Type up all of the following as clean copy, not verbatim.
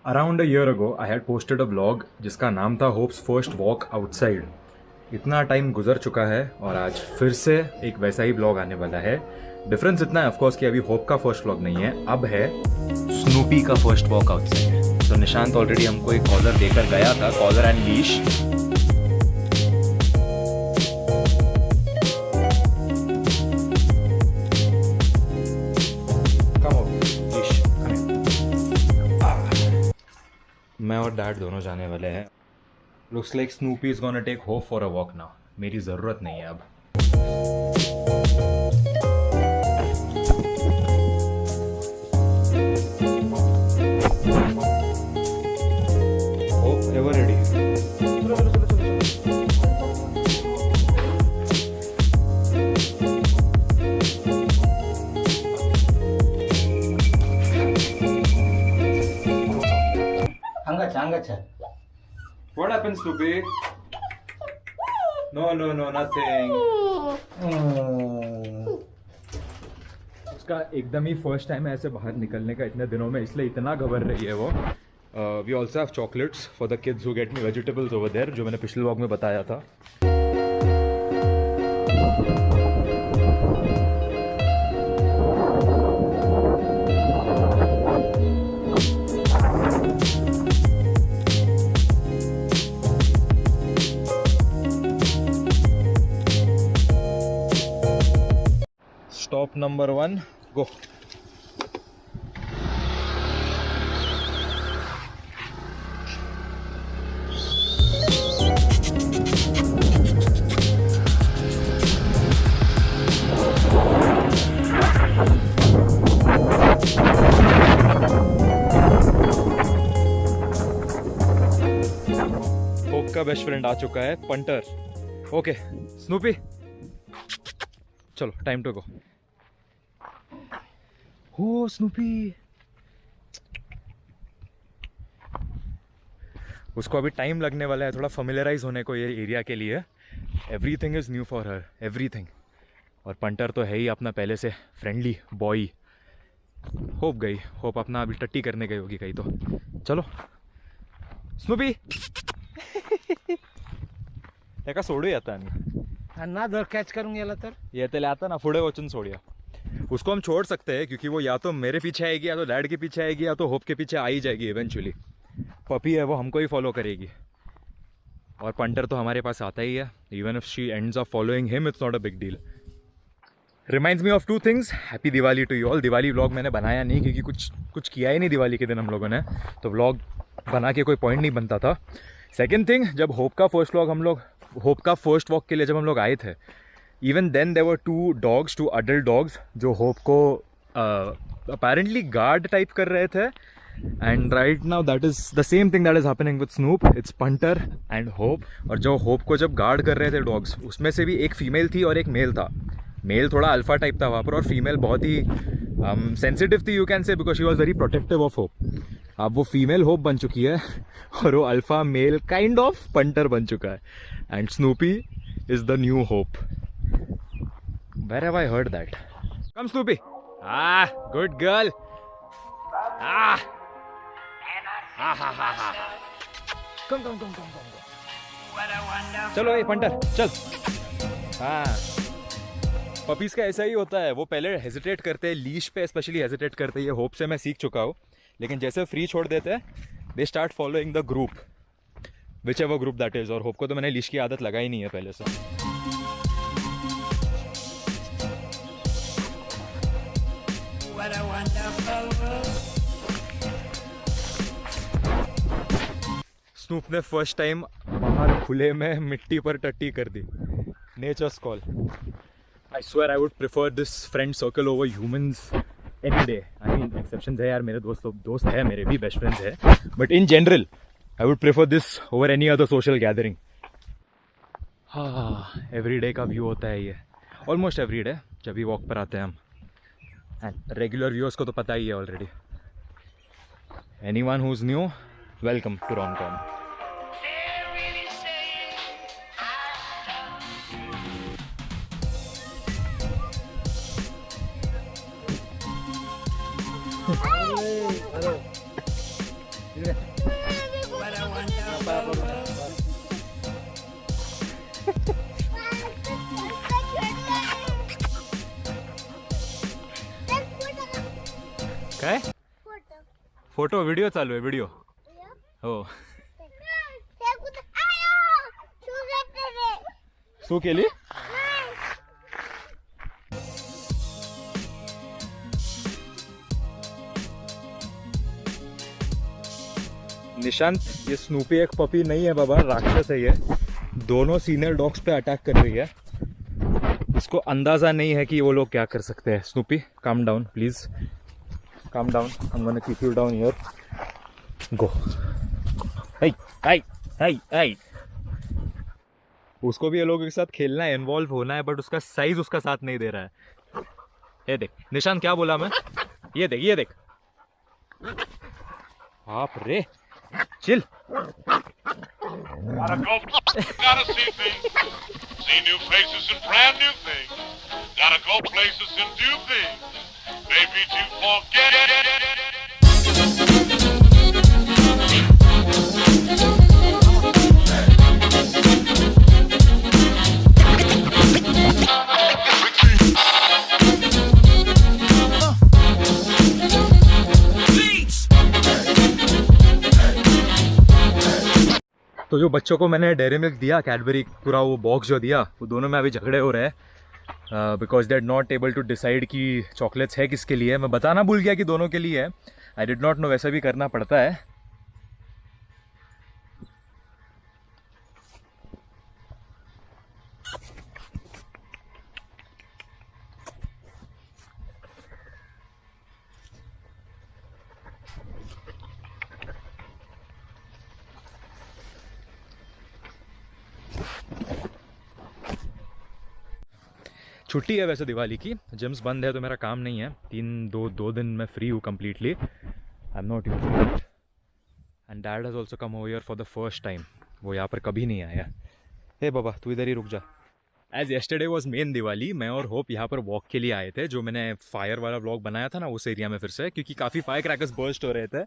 Around a year ago I had posted a blog जिसका नाम था होप्स फर्स्ट वॉक आउटसाइड। इतना time गुजर चुका है और आज फिर से एक वैसा ही ब्लॉग आने वाला है। डिफरेंस इतना है ऑफकोर्स कि अभी होप का फर्स्ट व्लॉग नहीं है, अब है स्नूपी का फर्स्ट वॉक आउटसाइड। तो निशांत ऑलरेडी हमको एक कॉलर देकर गया था, कॉलर एंड लीश। मैं और डैड दोनों जाने वाले हैं। Looks like Snoopy is gonna take Hope for a walk now. मेरी ज़रूरत नहीं है अब। Hope ever ready? Anggacha. What happened, Snoopy? No, nothing. उसका एकदम ही फर्स्ट टाइम है ऐसे बाहर निकलने का इतने दिनों में, इसलिए इतना घबर रही है वो। We also have chocolates for the kids who get me vegetables over there, जो मैंने पिछले व्लॉग में बताया था। Stop number 1, go. होप का बेस्ट फ्रेंड आ चुका है, पंटर। ओके स्नूपी, चलो टाइम टू गो। हो स्नूपी, उसको अभी टाइम लगने वाला है थोड़ा फेमिलियराइज होने को ये एरिया के लिए। Everything is new for her, everything. और पंटर तो है ही अपना पहले से फ्रेंडली बॉय। होप गई, होप अपना अभी टट्टी करने गई होगी कहीं। तो चलो स्नूपी। त्याका सोडूया आता आम्ही ना दर कॅच करून गेला तर येतेले आता ना पुढे वचून सोडूया। उसको हम छोड़ सकते हैं क्योंकि वो या तो मेरे पीछे आएगी, या तो डैड के पीछे आएगी, या तो होप के पीछे आ ही जाएगी इवेंचुअली। पपी है वो, हमको ही फॉलो करेगी। और पंटर तो हमारे पास आता ही है। Even if she ends up following him, it's not a big deal. Reminds me of 2 things. Happy Diwali to you all. Diwali vlog मैंने बनाया नहीं क्योंकि कुछ किया ही नहीं दिवाली के दिन हम लोगों ने, तो व्लॉग बना के कोई पॉइंट नहीं बनता था। सेकेंड थिंग, जब होप का फर्स्ट वॉक के लिए जब हम लोग आए थे, even then there were 2 dogs, 2 adult dogs, जो होप को अपेरेंटली गार्ड टाइप कर रहे थे। And right now that is the same thing that is happening with Snoop. It's Punter and Hope. और जो होप को जब गार्ड कर रहे थे डॉग्स, उसमें से भी एक फीमेल थी और एक मेल था। मेल थोड़ा अल्फा टाइप था वहाँ पर, और फीमेल बहुत ही सेंसिटिव थी, you can say, because she was very protective of hope. अब वो फीमेल होप बन चुकी है और वो alpha male kind of punter बन चुका है। And Snoopy is the new hope. Where have I heard that? Come Snoopy. Ah, good girl. Ah. Come. चलो ये पंटर चल। हाँ, पपीज का ऐसा ही होता है। वो पहले हेजिटेट करते हैं, लीश पे स्पेशली हेजिटेट करते हैं। ये होप से मैं सीख चुका हूँ, लेकिन जैसे फ्री छोड़ देते हैं, they start following the group, which ever group that is. और होप को तो मैंने लीश की आदत लगाई नहीं है पहले से। स्नूप ने फर्स्ट टाइम बाहर खुले में मिट्टी पर टट्टी कर दी। Nature's call. I swear I would prefer this friend circle over humans any day. I mean exceptions है यार, मेरे दोस्त है, मेरे भी बेस्ट फ्रेंड्स है, but in general I would prefer this over any other social gathering. हाँ, every day का व्यू होता है ये, ऑलमोस्ट एवरी डे जब भी वॉक पर आते हैं हम। एंड रेगुलर व्यूअर्स को तो पता ही है already. Anyone who is new, welcome to Romcom. काय फोटो व्हिडिओ चालू आहे व्हिडिओ हो શું केली निशांत ये स्नूपी एक पपी नहीं है बाबा राक्षस है ये दोनों सीनियर डॉग्स पे अटैक कर रही है इसको अंदाजा नहीं है कि वो लोग क्या कर सकते हैं Snoopy calm down please calm down I am gonna keep you down here go hi hi hi hi उसको भी ये लोगों के साथ खेलना है इन्वॉल्व होना है बट उसका साइज उसका साथ नहीं दे रहा है ये देख निशांत क्या बोला मैं ये देख आप रे chill Gotta go, gotta see things, see new faces and brand new things. Gotta go places and do things, maybe to forget. तो जो बच्चों को मैंने डेयरी मिल्क दिया कैडबरी पूरा वो बॉक्स जो दिया वो दोनों में अभी झगड़े हो रहे हैं because they are not able to decide कि चॉकलेट्स है किसके लिए मैं बताना भूल गया कि दोनों के लिए है आई डिड नॉट नो वैसा भी करना पड़ता है छुट्टी है वैसे दिवाली की जिम्स बंद है तो मेरा काम नहीं है दो दिन मैं फ्री हूँ completely I am not used and dad has also come over here for the first time वो यहाँ पर कभी नहीं आया हे बाबा तू इधर ही रुक जा as yesterday was main Diwali मैं और होप यहाँ पर वॉक के लिए आए थे जो मैंने फायर वाला व्लॉग बनाया था ना उस एरिया में फिर से क्योंकि काफ़ी फायर क्रैकर्स बर्स्ट हो रहे थे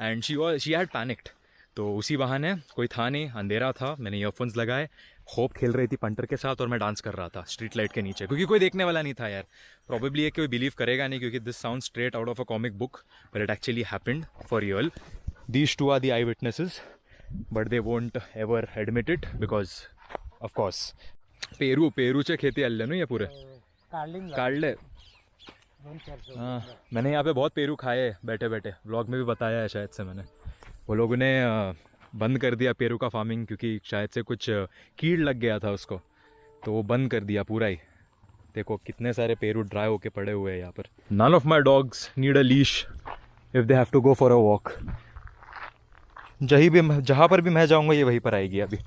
एंड शी हैड पैनिक्ड तो उसी बहाने कोई था नहीं अंधेरा था मैंने ईयरफोन्स लगाए होप खेल रही थी पंटर के साथ और मैं डांस कर रहा था स्ट्रीट लाइट के नीचे क्योंकि कोई देखने वाला नहीं था यार प्रॉबेबली ये कोई बिलीव करेगा नहीं क्योंकि this sound straight out of a comic book but it actually happened for real these two are the eye witnesses but they won't ever admit it because of course पेरूचे खेती आले ना ये पूरे काढले हाँ मैंने यहाँ पे बहुत पेरू खाए बैठे बैठे व्लॉग में भी बताया है शायद से मैंने वो लोगों ने बंद कर दिया पेरू का फार्मिंग क्योंकि शायद से कुछ कीड़ लग गया था उसको तो वो बंद कर दिया पूरा ही देखो कितने सारे पेरू ड्राई होके पड़े हुए हैं यहाँ पर none of my dogs need a leash if they have to go for a walk जहाँ पर भी मैं जाऊँगा ये वहीं पर आएगी अभी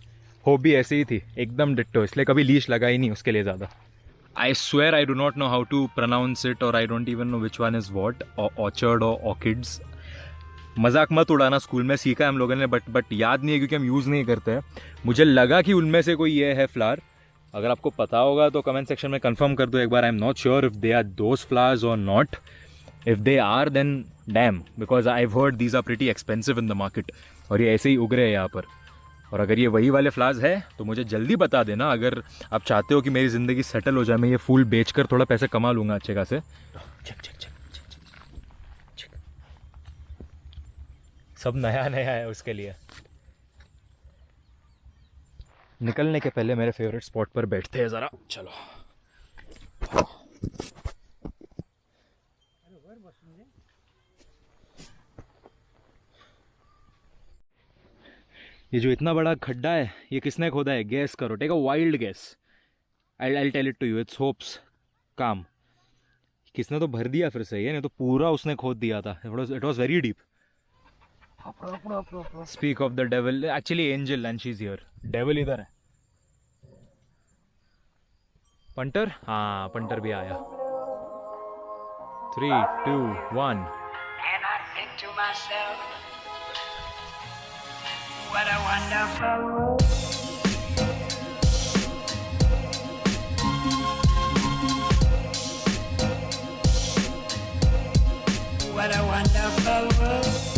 होप भी ऐसे ही थी एकदम डिट्टो इसलिए कभी लीश लगा ही नहीं उसके लिए ज़्यादा I swear I do not know how to pronounce it और I don't even know which one is what orchard और ऑर्किड्स मजाक मत उड़ाना स्कूल में सीखा है हम लोगों ने बट याद नहीं है क्योंकि हम यूज़ नहीं करते हैं मुझे लगा कि उनमें से कोई ये है फ्लावर अगर आपको पता होगा तो कमेंट सेक्शन में कंफर्म कर दो एक बार I am not sure if they are those flowers और not if they are then damn because I have heard these are pretty expensive in the market और ये ऐसे ही उग रहे हैं यहाँ पर और अगर ये वही वाले फ्लावर्स है तो मुझे जल्दी बता देना अगर आप चाहते हो कि मेरी ज़िंदगी सेटल हो जाए मैं ये फूल बेचकर थोड़ा पैसे कमा लूँगा अच्छे खासे सब नया नया है उसके लिए निकलने के पहले मेरे फेवरेट स्पॉट पर बैठते हैं ज़रा चलो ये जो इतना बड़ा खड्डा है ये किसने खोदा है गैस करो take a wild guess I tell it to you it's Hope's काम किसने तो भर दिया फिर से ये नहीं तो पूरा उसने खोद दिया था it was very deep speak of the devil actually angel and she is here devil इधर है पंटर हाँ पंटर भी आया 3, 2, 1 And I think to myself, what a wonderful world. What a wonderful world.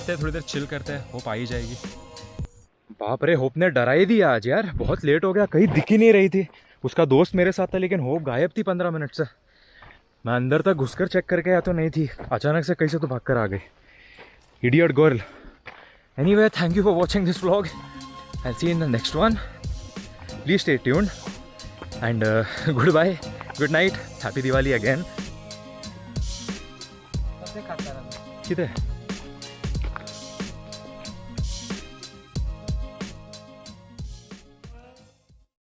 आते हैं, थोड़ी देर चिल करते हैं, होप आ ही जाएगी। बाप रे, होप ने डरा ही दिया आज यार, बहुत लेट हो गया, कहीं दिख ही नहीं रही थी। उसका दोस्त मेरे साथ था लेकिन होप गायब थी 15 मिनट से। मैं अंदर तक घुसकर चेक करके आया तो नहीं थी, अचानक से कैसे तो भाग कर आ गई। Idiot girl. Anyway, thank you for watching this vlog. I see in the next one. Please stay tuned and good bye, good night, happy Diwali again. सबसे खाता रहा कितने